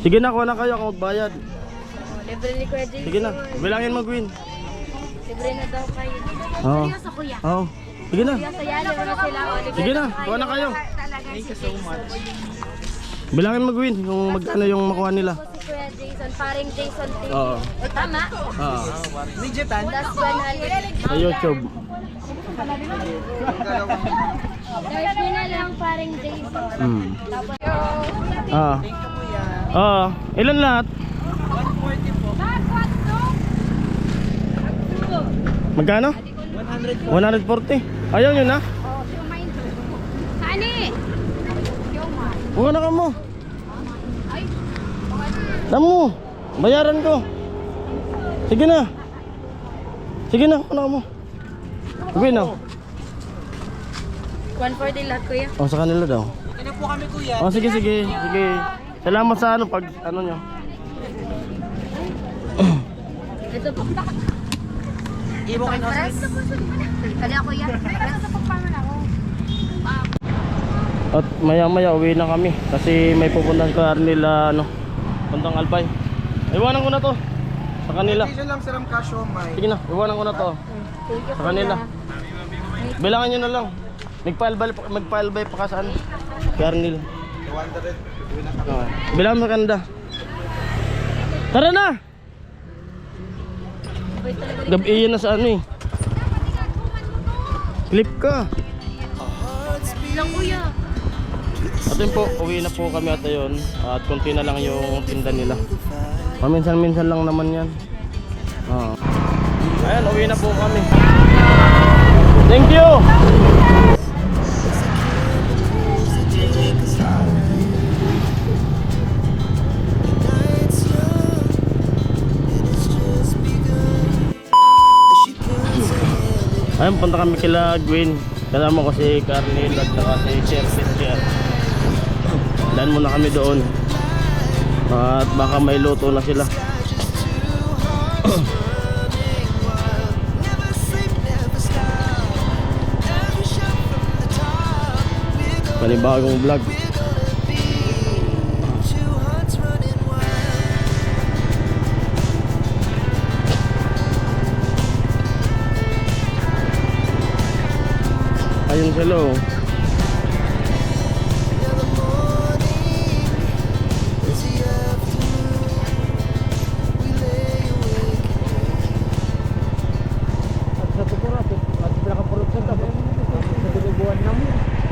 Sige na, kuha na kayo ako magbayad. Libre ni Kuya Jason. Sige na, bilangin mo, Gwen. Libre na daw kayo. Oo. Seryoso, Kuya. Oo. Sige na. Kuya, saya na sila. Libre Sige na, kuha na kayo. Thank you so much. Bilangin mo, Gwen, kung magkano yung makuha nila. Si Kuya Jason, paring Jason TV. Oo. Tama? Oo. That's 100. Sa YouTube. Search nyo na lang paring Jason. Hmm. Tapos, Ilan lahat? Magkano? 140. Ayaw nyo na? Hani! Buka na ka mo. Damo. Bayaran ko. Sige na. Sige na, buka na ka mo. Sabi na. 140 lahat, Kuya. Sa kanila daw. Ano po kami kuya? Sige. Sige. Salamat sa ano pag ano nyo. Ito po. Ibo kayo Press. Kali ako yan. Press. At maya uwi na kami kasi may pupuntahan ko nila puntang Albay. Iwanan ko na to sa kanila. Station lang Sir Casio may. Sige na, iwanan ko na to Thank you, sa kanila. Bilangan nyo na lang. Magpa-albay pa ka saan? Karnil. Bilangan mo kanda. Tara na! Gabi na sa ano eh. Clip ka. Lang, Kuya. At yun po, uwi na po kami at ayun. At konti na lang yung tinda nila. Paminsan-minsan lang naman yan. Ayan, uwi na po kami. Thank you! Ayun, punta kami kila Gwen. Kasama ko si Carnel at saka si Sir Cynthia. Daan muna kami doon. At baka may luto na sila. Panibagong vlog. Ayun sila oh.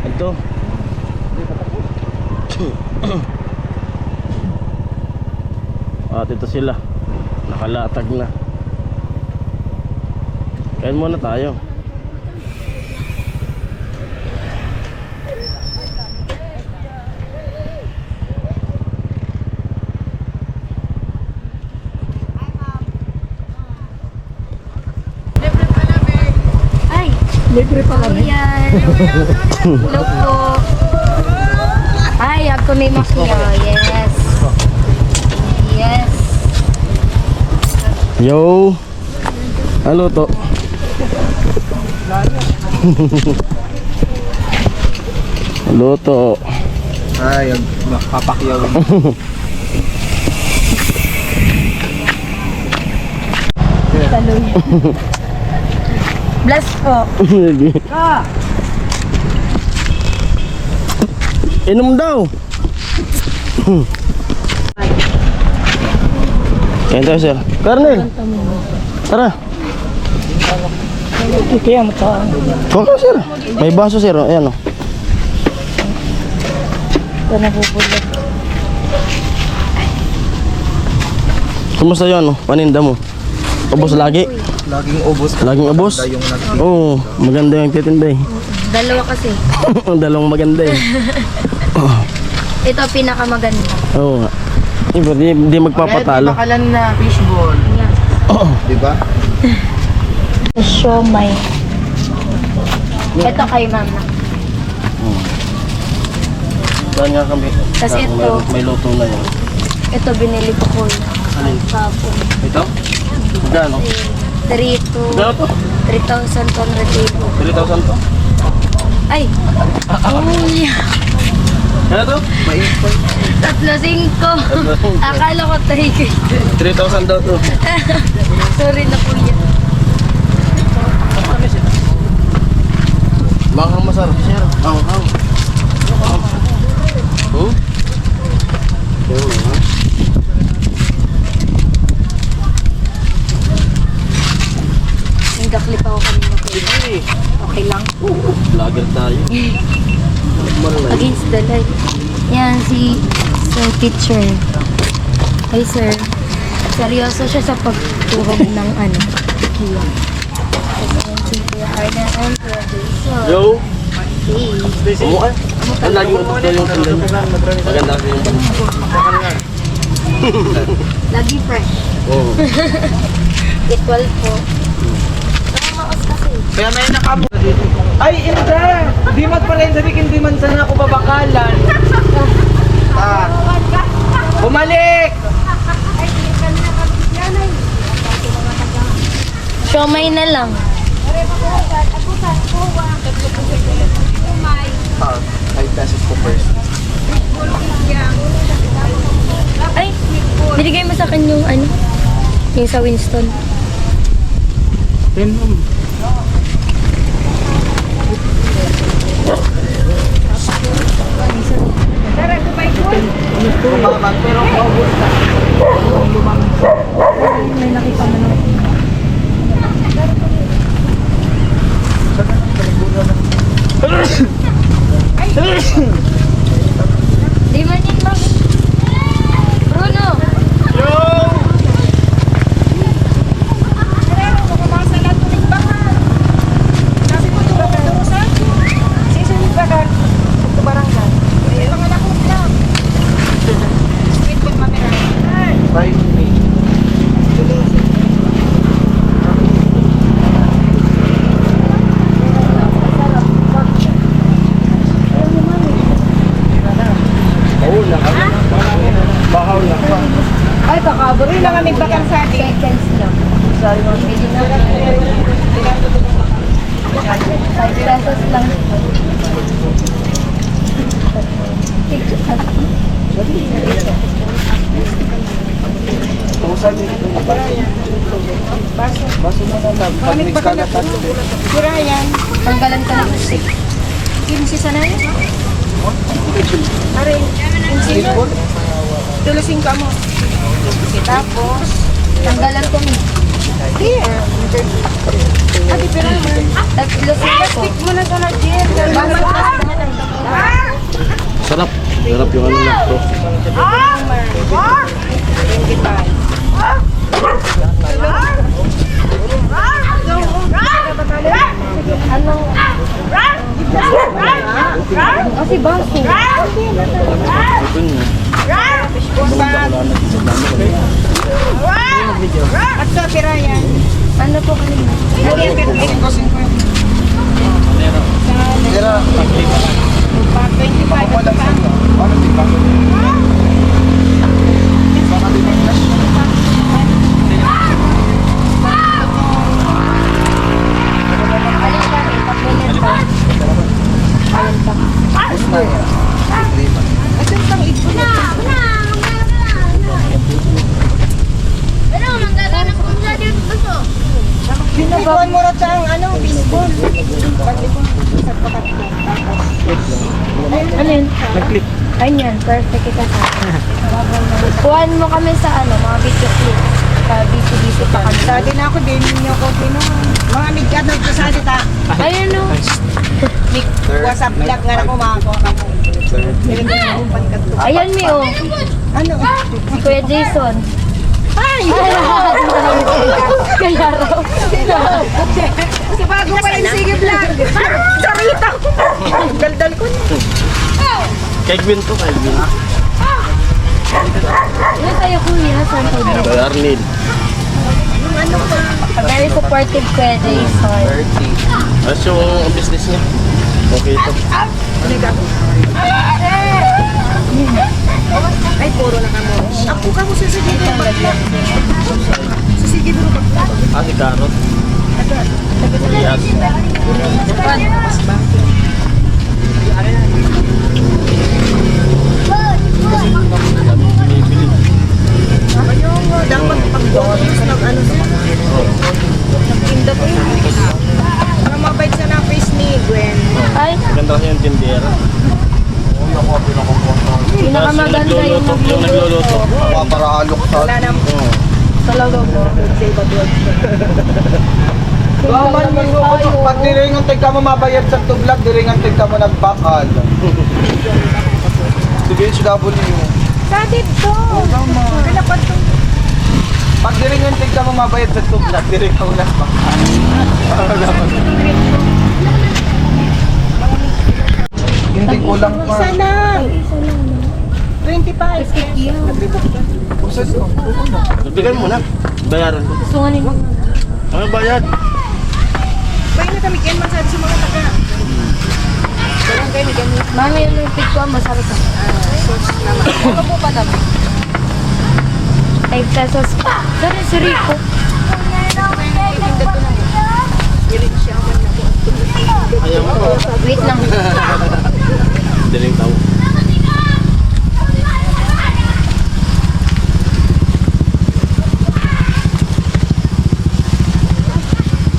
Ito. At ito sila. Nakalatag na. Kain muna tayo. Ay! Libre pa kami. Ayan. Hello po. Ay, ako may makiyaw. Yes. Yes. Yo. Ano to? Luto. Ay, papakyaw. Taloy. Bless po. Inom daw. Kain tayo sir. Carnel. Tara. Kaya mo ta. Kuha sir. May baso sir. Ayan o. Ito na pupulat. Kumusta yun? Paninda mo? Ubos lagi? Laging ubos. Laging ubos? Yung Oo. Maganda yung titinda eh. Dalawa kasi. Dalawang maganda eh. Ito pinakamaganda. Oo nga. Hindi magpapatalo. bakalan na fishball. Ayan. Di ba? Siomay. Ito kay mama. Saan nga kami? Tas Ah, ito. May luto na yun. Ito binili ko ko. Alin? Kapon. Ito? Magkano? 3 to Magkano to? 3,200 pesos. 3,000 to? Ay! Uy! Ano to? Mais pa. 3-5. Akala ko tayo. 3,000 daw to. Sorry na kuya. Makang masarap, sir. Ang. Hmm? Nagkaklip ako kanina kuya. Okay lang. Vlogger tayo. Against the light. Yan, si teacher. Hey, sir. Seryoso siya sa pagtuhog ng tequila. Kasi yan si Kuya Arden and Kuya Jason. Yo! Hey. Umukha. Ang lagi mo ito yung tanda niya. Maganda kasi yung Lagi fresh. Oo. Equal po. Nakamaos kasi. Kaya na yun nakamo. Ay, hindi! Di man pa rin sabihin, di man sana ako babakalan. Bumalik! Siomay na lang. 5 pesos po first. Ay, binigay mo sa akin yung yung sa Winston. 10 ma'am. Kumaman, pero maubos na. May nakita mo na. Di man yun ba? Bruno! Bye. Bahaw lang. Ay, baka buri lang kami bakang sa atin. Seconds lang. Bili na. 5 pesos lang. Tusan dito. Baso mo na lang. Pag-mix ka na tayo. Sira yan. Tanggalan ka ng stick. Kinsi sana yun. Aray, kinsi mo. Tulusin ka mo. Tapos, Tanggalan ko ni. here. Ate, pero naman. Taglusin ko. Stick mo na sana, dear. Sarap. Sarap yung lang to. Anong... Kasi baso. Ito niya. At so, pira yan. Ano po kanina? Lagi ang perpektosin ko. Tira. Pa 25 at pa. Ano di ba? Baka di ba cash? Alin kami? Pag-minute pa. Alin pa? Bus na yan. Lima. Asan pang ito na? Binubuan mo na ang baseball. Alin? Nag-click. Ayun, perfect kita sa akin. Kuhan mo kami sa mga video clip. Busy-busy pa kami. Dati na ako din, niyo ko pinuhan. Mga amigad na ko sa dita. Ayun o. WhatsApp vlog nga na ko makakuha ka po. Ayun, Mi o. Ano? Si Kuya Jason. Ay! Kaya raw. Kasi bago pa yung sige vlog. Sarita ko. Daldal ko niya. Kay Gwen to, kay Gwen. Ilan tayo kuya? Saan tayo? Kay Arnil. Very supportive Kuya Jason. 30. Tapos yung business niya. Okay ito. Ay, puro na kamo. Ako ka mo sa sige vlog. Sa sige vlog. Ah, si Carrot. Yes. kasi hindi naman Dami binibili. Dapat pag-bonus ng ano siya. Nagtinda ko yun. Para mabait siya ng face ni Gwen. Ay, Ganda kasi yung tindera. pinakamaganda yung Yung nagluluto. para alok sa... Wala nang Oo. talaga mo. Say ba doon? Gaman mo yung pag diringan tig ka mo mabayad sa tublog, diringan tig ka mo nagbakal. DBHW. Sa dito. Kailapan to. Pag diringan tig ka mo mabayad sa tublog, diringan ka mo nagbakal. Hindi kulang pa. Isa lang. 25. Usa ito. Bigyan mo na. Bayaran ko. gusto nga nila. Ano bayad? Bayan na kami kayo man sa mga taga. Kailan kayo ni ganun? Mami, yung lupit ko, masarap ka. Ano po pa dami? 5 pesos pa. Sorry, si Rico. Ayaw mo. Wait lang. Daling tao.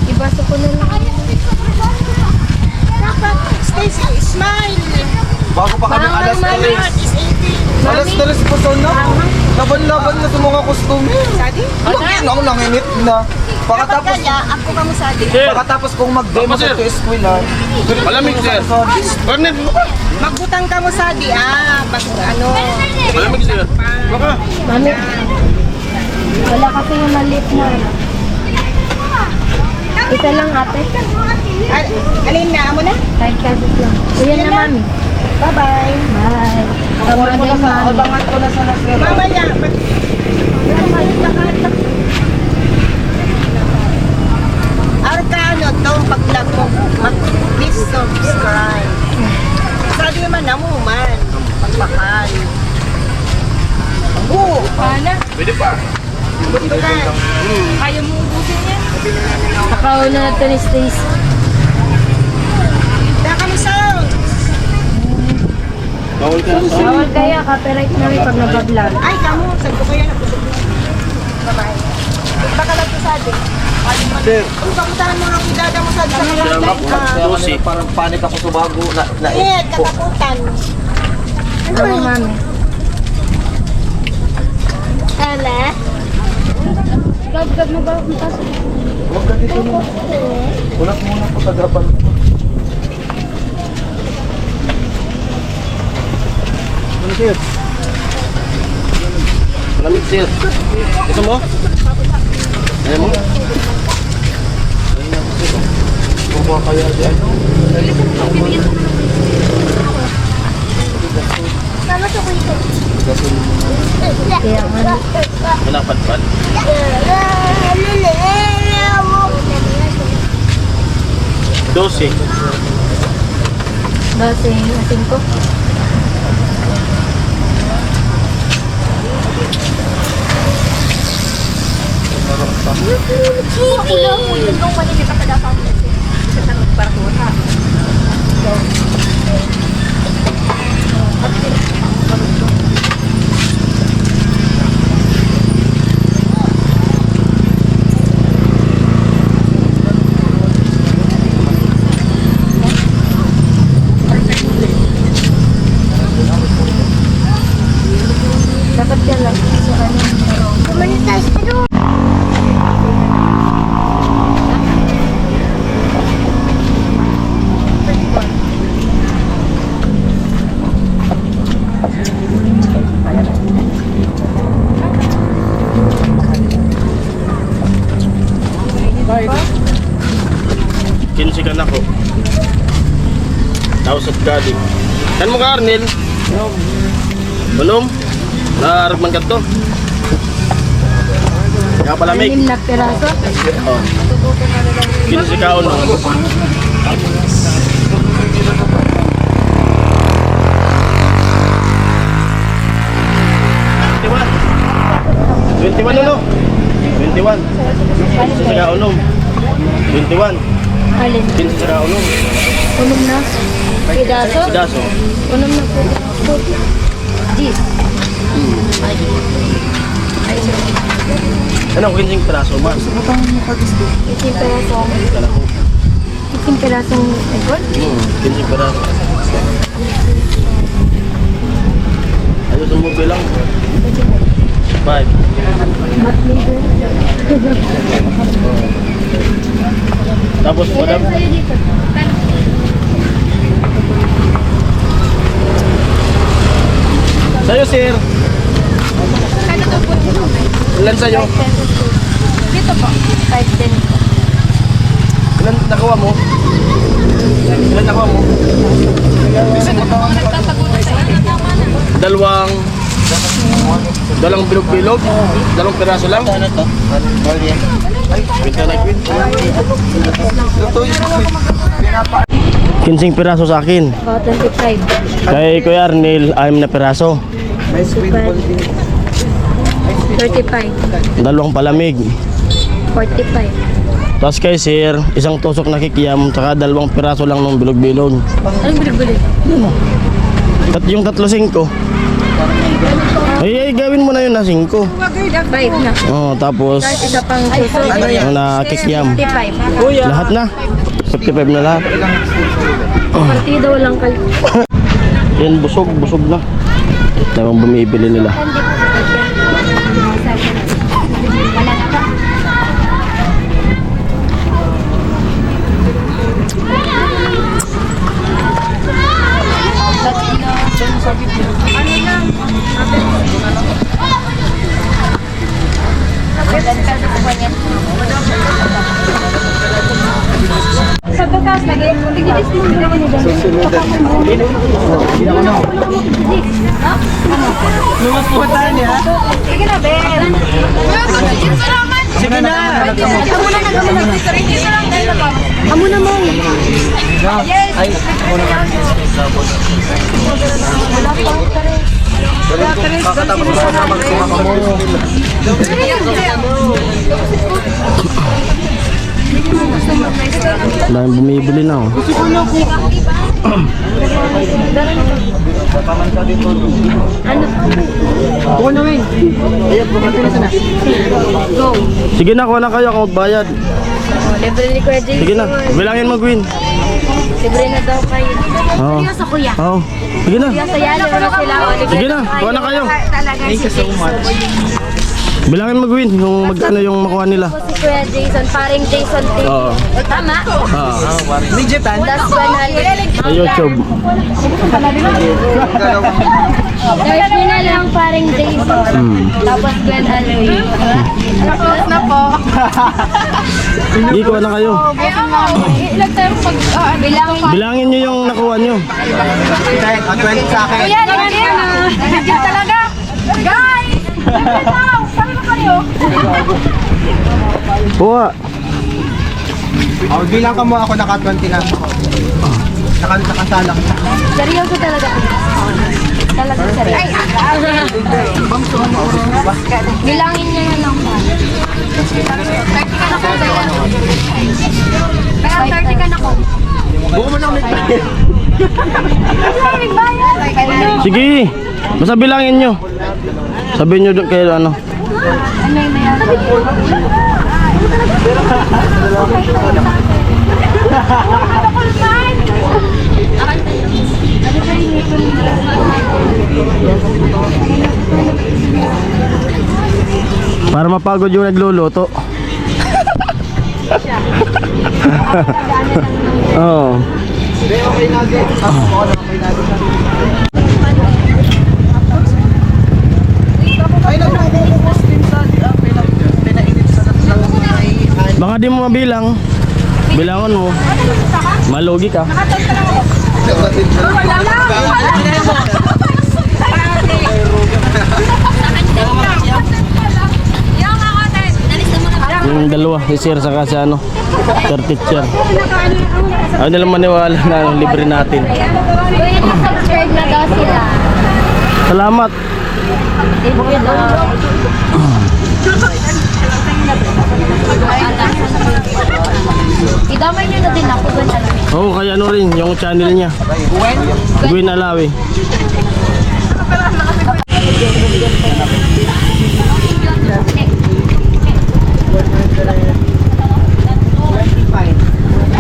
Ibasa ko na lang. Dapat, Stacy, smile. Bago pa kami alas 3. Alas 3 po sa na. Laban-laban na sa mga customer. Sadi? Lagi na ako nanginit na. Pakatapos, Ako ka mo sadi. pakatapos kong mag-demo sa eskwela. Malamig, sir. Garnet mo ka. Magbutang ka mo sadi, pag ano. Malamig, sir. Baka. Mami, wala kasi yung maliit na. Isa lang ate. Alin na, amo na? 5 pesos lang. Kuya na, mami. Bye-bye. Bye. Kamagay, mami. Abangan ko na sa nasira. Mamaya. Arkano to, pag-vlog mo, please subscribe. Sabi man na mo man, pagmahal. Oo, Pwede pa. buto na. Kaya mo ubusin yan? Nakauna na ito ni Stacy. Kaya kami sound. Bawal ka na sa... Bawal kaya, copyright na rin pag nag-vlog. Ay, kamu, saan ko kaya nagpusok? Bye-bye. Baka lang to sabi. Sir, Kung papuntahan mo ang kidada mo sa Susi. parang panik ako sa bago na Eh, katakutan. Ano, mami? Ala? Gab mo ba akong pasok? Huwag ka dito na. Ulat muna po sa gaban. Ano sir? Malamig, sir. Gusto mo? Ayaw mo? Kung mga kaya di ano? Kaya nga. Wala patpat. Dosi. Base, asin ko. Dapat yan lang. So, ano? Kinsi ka na ko. Tapos at galing. Kan mo ka, Arnel? Bulong? Naragman ka to? Kaya palamig. 6 na piraso. Oh. Kinsi ka o no? 21 ano? 21. Kinsi ka unom. 21. Alin? Kinsi ka unom. Unom na. Pidaso? Sidaso. Unom na po. this. Ay, sir. Ano, 15 piraso ba? 15 perasong. 15 perasong egol? 15 piraso. Ayos mo bilang. 5. Tapos madam. Sa'yo, sir. Ilan sa'yo? Dito po. 5-10 po. Ilan nakuha mo? Ilan nakuha mo? Dalawang bilog-bilog? Dalawang piraso lang? Ano to? Pinta na queen. 15 piraso sa akin. 25. Kay Kuya Arnel, 6 na piraso. 35. Dalawang palamig. 45. Tapos kay Sir, isang tusok na kikiam, tsaka 2 piraso lang ng bilog-bilog. Anong bilig-bilig? Yung 3-5. Ay, gawin mo na yun na 5. 5 na. Oh, tapos Tapos isa pang suso. yung na kikiam. 55. Lahat na. 55 na lahat. Partido lang kayo. Yan, busog na. Tamang bumibili nila. Sa bukas lagi, tigidis mo naman nila. Lumaputan niya. Sige na, Ben. Sige na. Amo na mo. Ay, muna ka. Kakatapos ko na magkumaka mo. Dahil bumibili na. Oh. Ako na rin. Ayun, bumati na sana. Go. Sige na, kuha na kayo kung magbayad. Libre ni Kuya Jason. Sige na, bilangin mo, Gwyn. Libre na daw kayo. Oo. Seryoso, Kuya. Oo. Sige na. Kuya, sayalo na sila. O, libre Sige na, kuha na kayo. Thank you so much. Bilangin mo, Gwyn, yung magkano yung makuha nila. Si Kuya Jason, paring Jason T. Oo. Tama? Oo. Midgetan. Das 100. Sa YouTube. Search nyo na lang paring Jason. Tapos Gwen Aloy. Tapos na po. Hindi, kuha na kayo. Ilag tayo pag bilangin. Bilangin nyo yung nakuha nyo. 20 sa akin. Kuya, lagyan na. Lagyan talaga. Guys! Saan na kayo? Kuha. Oh, bilang ka mo ako naka 20 na. Nakasalang. Seryoso talaga. Talaga seryoso. Bilangin niya na lang. 30 ka na po. Kaya 30 ka na po. Buko mo na ulit. Sige. Basta bilangin nyo. Sabihin nyo doon kayo ano. Ano yung mayroon? Para mapagod yung nagluluto. Oo. Okay na agad. Okay na agad. Ay, nagpo-post din sa pinainit sa ay Baka di mo mabilang. Bilangon mo. Malugi ka. Yung dalawa, si Sir saka si ano, Sir Teacher. Ayaw nilang maniwala na libre natin. Subscribe na daw sila. Salamat. Thank you daw. Idamay nyo na din ako doon alam. Oo, kaya ano rin, yung channel niya. Gwen Alawi.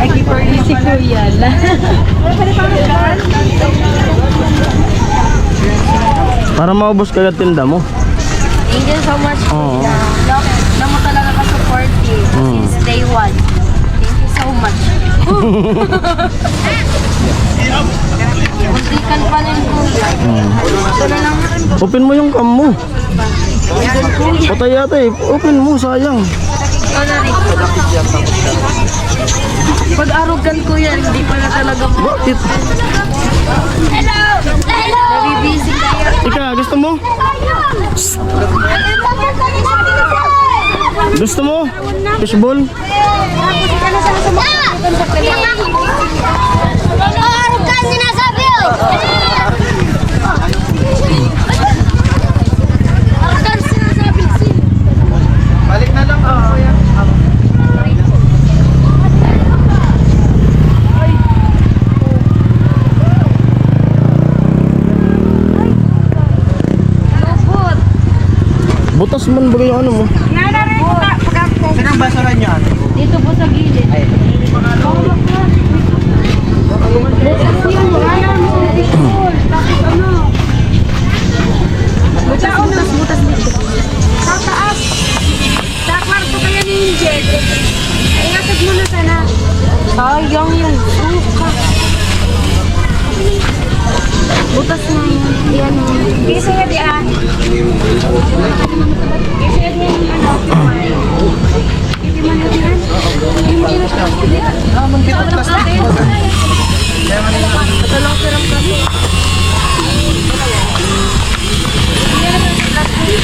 Ay, keeper niya si Kuya. Para maubos kagad tinda mo. Thank you so much, Oo. Kuya. Na mo talaga ka-support eh. Since day one. Thank you so much. Muntikan pa rin, Kuya. Ito na lang rin. Open mo yung cam mo. Patay yata eh. Open mo, sayang. Ikaw na rin. Pag arrogant, Kuya, hindi pa na talaga mo. Bakit? Hello! Hello! Nabibisi kayo. Ika, gusto mo? Gusto mo? Fishball? Arrogant sinasabi oh! Arrogant sinasabi. Balik na lang ako, kuya. Lupot. Butas man ba yung ano mo? Saan ang basaran niyo, ate? Dito po sa gilid. Butas dito. Sa taas. Sa kwarto kaya ni Angel. Ay, ngasag mo na sana. Sayang yung suka. Butas na yun. Yan o. Kasi nga di ah. Kasi nga di ano. Hindi man natin yan. Hindi na siya. Dito plastic. Ito lang siram kasi.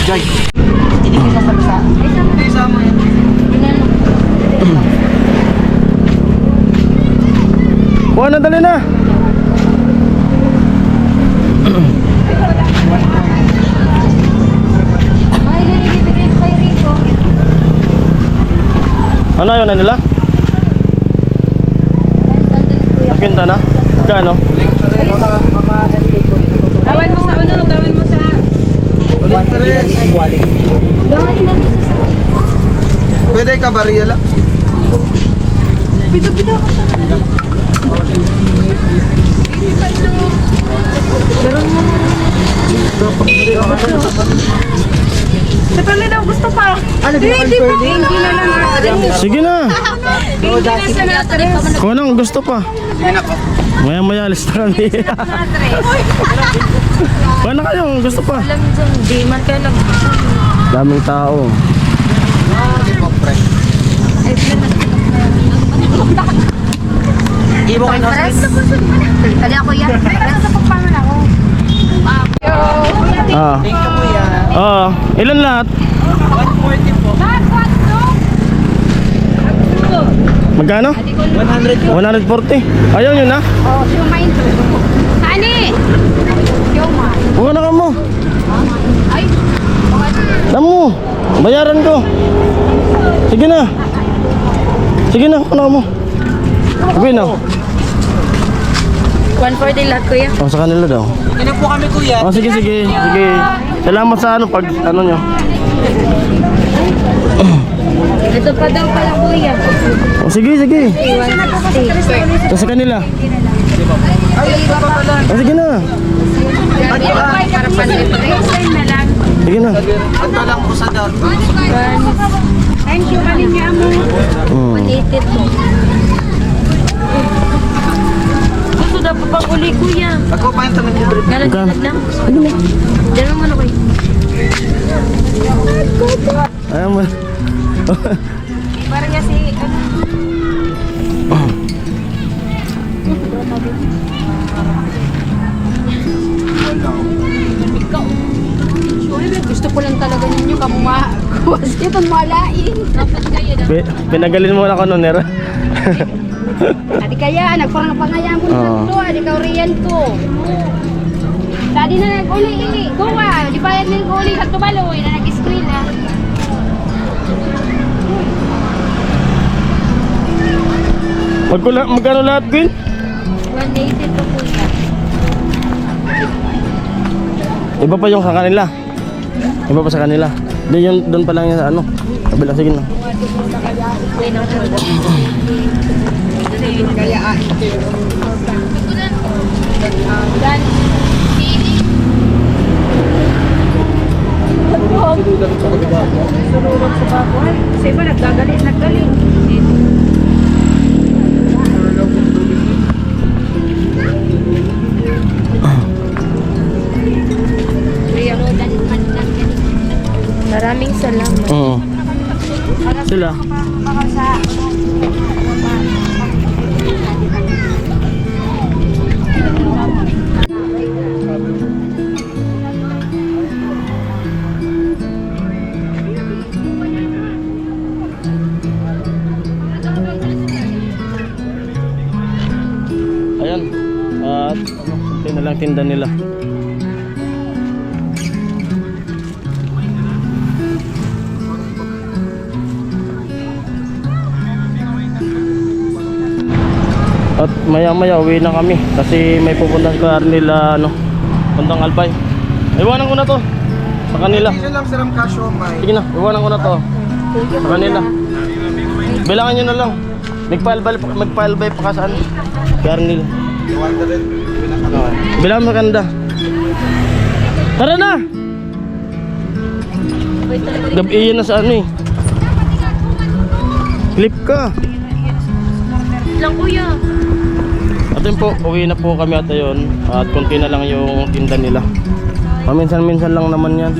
Jai. Ay, sama. Hindi sama yan. Kuha na, dali na. Ay, nilibigay ko kay Rico. Ano yun na nila? Nakinta na? Kano? Tawin mo sa ano? Tawin mo sa... Bakit na dito sa... Pwede ka bariya lang. Pito-pito ako sa... Pero mo na rin. daw gusto pa. Ano, di ba? Hindi na lang. Sige na. Hindi na sa natin. Kuha na kung gusto pa. Maya maya alis na kami. Kuha na kayo kung gusto pa. Alam dyan, di man kayo nag... Daming tao. Ibo kayo na. Kali ako yan. Pero sa pagpaman ako. Ah. Thank you, kuya. Oo. Ilan lahat? 140 po. Magkano? 100 po. 140. Ayaw nyo na? Oh, shumain to. Sani? Shumain. Huwag na ka mo. Ay. Damo. Bayaran ko. Sige na. Sige na. Ano mo? Sabi na. 140 lahat kuya. Oh, sa kanila daw. Yan po kami, kuya. Oh, sige, sige. Sige. Salamat sa ano pag ano nyo. Ito pa daw pala kuya. Oh, sige, sige. 160. Oh, sa kanila. Ay, ito pa pala. Oh, sige na. Para pa na lang. Sige na. Ito lang po sa dot. Thank you, Maligya mo. 180 to. Gusto daw pa pang uli, kuya. Ako pa yung tamin niyo. Galang Magkano? lang. Diyan naman ako. Ayaw mo. Parang kasi, gusto ko lang talaga ninyo kamumakuwas itong malain. Dapat kayo daw. Pinagalin mo na ko nun, Nera. Adi kaya, nagpangapangayaan ko Oo. na to. Adi ka riyan ko. Tadi na nag-uli ini. Kuha, di bayad na nag-uli sa tubaloy na nag-screen na. Magkano lahat, Gwen? 180 to kuya. Iba pa yung sa kanila. Iba pa sa kanila. Doon pa lang yung sa ano. Kabila, sige na. Sunurot sa baboy. Kasi ba nagagalit. Maraming salamat. Oo. Sila. Ayan. At ito na lang tinda nila. At maya uwi na kami kasi may pupuntahan ka nila puntang Albay. Iwanan ko na to sa kanila. Hindi lang silang kasyo, may. Sige na, iwanan ko na to sa kanila. Bilangan nyo na lang. Magpa-Albay pa ka saan? Garnil. Bilangan mo kanda. Tara na! Gabi na sa ano eh. Clip ka. Lang kuya. At yun po, uwi na po kami at ayun. At konti na lang yung tinda nila. Paminsan-minsan lang naman yan.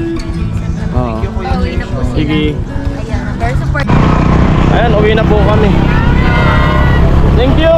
Pauwi na po sila. Sige. Ayan. Very support. Ayan, uwi na po kami. Thank you!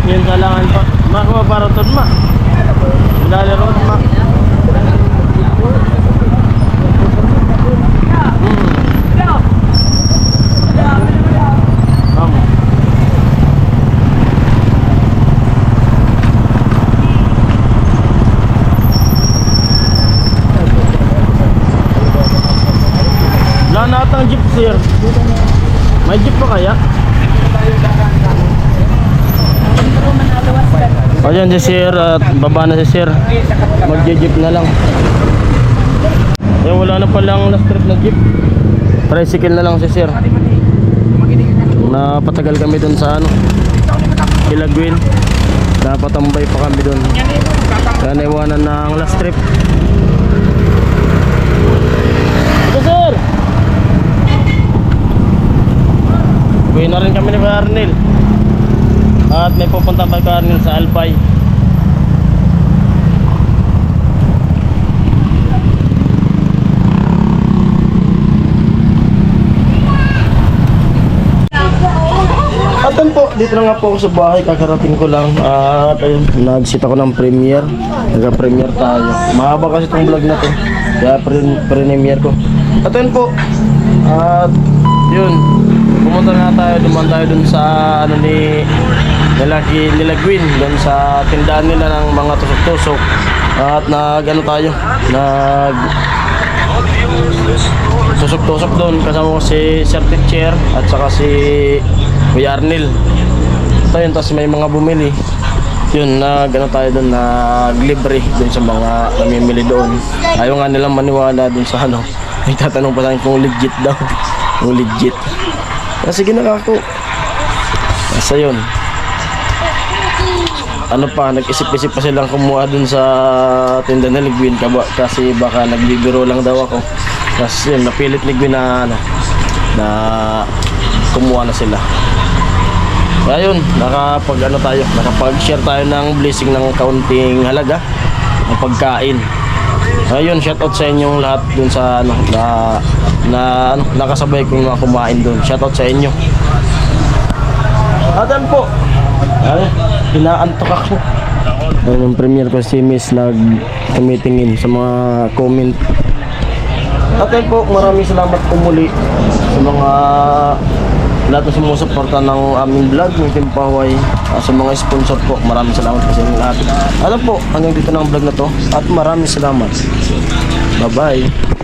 Yan kalangan pa. Makuha para ito ma. Medali ron ma. Vamos. Wala na atang jeep sir. May jeep pa kaya? O yan si sir at baba na si sir. Mag-jeep na lang. Wala na palang last trip na jeep. Tricycle na lang si sir. Napatagal kami dun sa Kilagwin. Napatambay pa kami dun. Kaya naiwanan ng last trip. Ito sir! Uwi na rin kami ni Arnel. At may pupunta pa Arnel sa Albay. Atan po, dito na nga po ako sa bahay, kakarating ko lang. At ayun, nag-sit ako ng premiere. Nag-premiere tayo. Mahaba kasi itong vlog na to. Kaya premiere ko. At ayun po. At yun, pumunta na tayo, dumaan tayo dun sa ano nila Gwyn, dun sa tindahan nila ng mga tusok-tusok. At nag-ano tayo, tusok-tusok doon kasama ko si Sir Teacher at saka si Kuya Arnel. Ito yun, tapos may mga bumili. Yun, nag-ano tayo doon, nag-libre doon sa mga namimili doon. Ayaw nga nilang maniwala doon sa ano. May tatanong pa sa akin kung legit daw. Kung legit. Sige na ako. Basta yun. Ano pa, nag-isip-isip pa silang kumuha dun sa tinda na Ligwin kasi baka nagbibiro lang daw ako. Kasi yun, napilit ni Gwyn na, na kumuha na sila. Kaya yun, nakapag-share tayo ng blessing ng kaunting halaga ng pagkain. Ayun, shoutout sa inyong lahat dun sa nakasabay kong mga kumain dun. Shoutout sa inyo. Adan po. Ay, inaantok ako. Ayun, yung premiere ko si Miss tumitingin sa mga comment. At ayun po, maraming salamat po muli sa mga lahat na sumusuporta ng aming vlog, ng Team Paway, sa mga sponsor po. Maraming salamat po sa inyo lahat. Ano po, hanggang dito na ang vlog na to. At maraming salamat. Bye-bye.